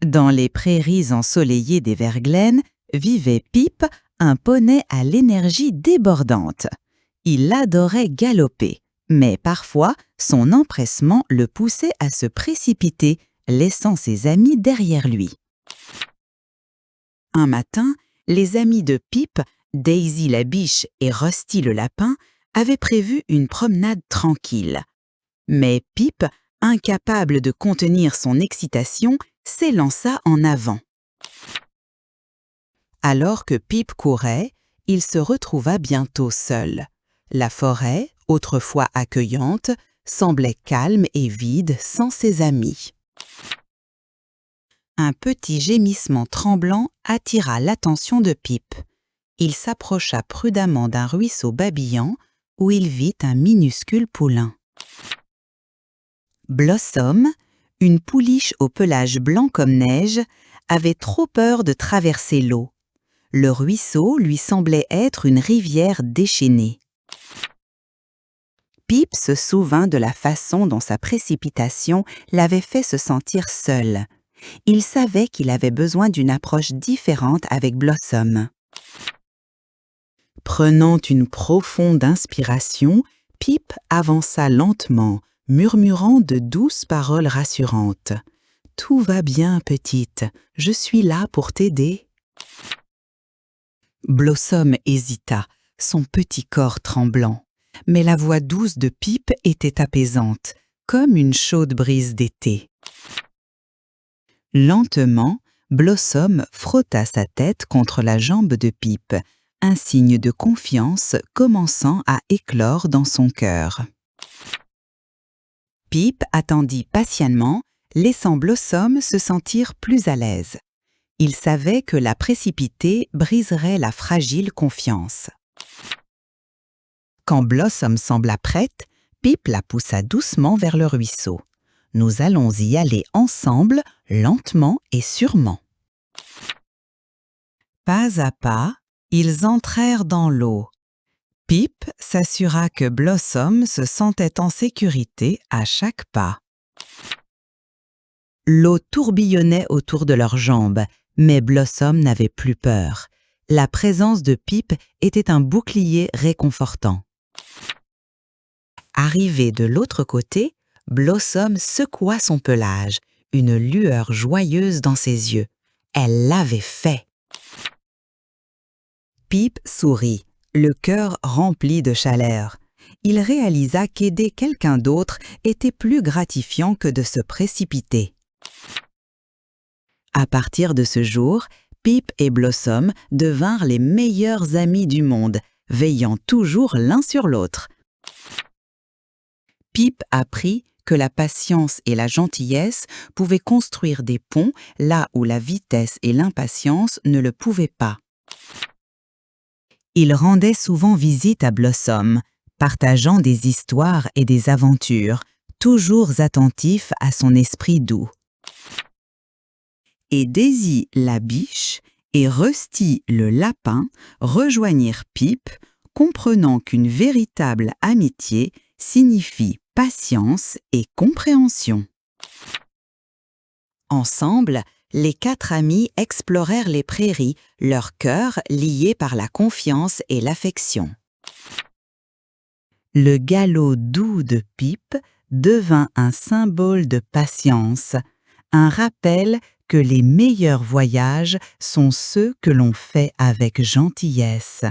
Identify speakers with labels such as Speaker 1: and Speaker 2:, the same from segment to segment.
Speaker 1: Dans les prairies ensoleillées des Verglaines vivait Pip, un poney à l'énergie débordante. Il adorait galoper, mais parfois son empressement le poussait à se précipiter, laissant ses amis derrière lui. Un matin, les amis de Pip, Daisy la biche et Rusty le lapin, avaient prévu une promenade tranquille. Mais Pip, incapable de contenir son excitation, s'élança en avant. Alors que Pip courait, il se retrouva bientôt seul. La forêt, autrefois accueillante, semblait calme et vide sans ses amis. Un petit gémissement tremblant attira l'attention de Pip. Il s'approcha prudemment d'un ruisseau babillant où il vit un minuscule poulain. Blossom, une pouliche au pelage blanc comme neige, avait trop peur de traverser l'eau. Le ruisseau lui semblait être une rivière déchaînée. Pip se souvint de la façon dont sa précipitation l'avait fait se sentir seul. Il savait qu'il avait besoin d'une approche différente avec Blossom. Prenant une profonde inspiration, Pip avança lentement, murmurant de douces paroles rassurantes. « Tout va bien, petite, je suis là pour t'aider. » Blossom hésita, son petit corps tremblant. Mais la voix douce de Pip était apaisante, comme une chaude brise d'été. Lentement, Blossom frotta sa tête contre la jambe de Pip, un signe de confiance commençant à éclore dans son cœur. Pip attendit patiemment, laissant Blossom se sentir plus à l'aise. Il savait que la précipiter briserait la fragile confiance. Quand Blossom sembla prête, Pip la poussa doucement vers le ruisseau. « Nous allons y aller ensemble, lentement et sûrement. » Pas à pas, ils entrèrent dans l'eau. Pip s'assura que Blossom se sentait en sécurité à chaque pas. L'eau tourbillonnait autour de leurs jambes, mais Blossom n'avait plus peur. La présence de Pip était un bouclier réconfortant. Arrivé de l'autre côté, Blossom secoua son pelage, une lueur joyeuse dans ses yeux. Elle l'avait fait. Pip sourit, le cœur rempli de chaleur. Il réalisa qu'aider quelqu'un d'autre était plus gratifiant que de se précipiter. À partir de ce jour, Pip et Blossom devinrent les meilleurs amis du monde, veillant toujours l'un sur l'autre. Pip apprit que la patience et la gentillesse pouvaient construire des ponts là où la vitesse et l'impatience ne le pouvaient pas. Il rendait souvent visite à Blossom, partageant des histoires et des aventures, toujours attentif à son esprit doux. Et Daisy la biche et Rusty le lapin rejoignirent Pip, comprenant qu'une véritable amitié signifie patience et compréhension. Ensemble, les 4 amis explorèrent les prairies, leurs cœurs liés par la confiance et l'affection. Le galop doux de Pip devint un symbole de patience, un rappel que les meilleurs voyages sont ceux que l'on fait avec gentillesse.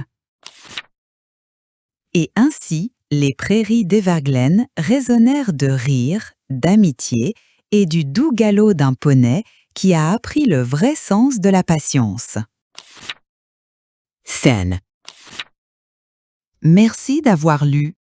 Speaker 1: Et ainsi, les prairies d'Everglen résonnèrent de rire, d'amitié et du doux galop d'un poney qui a appris le vrai sens de la patience. Scène. Merci d'avoir lu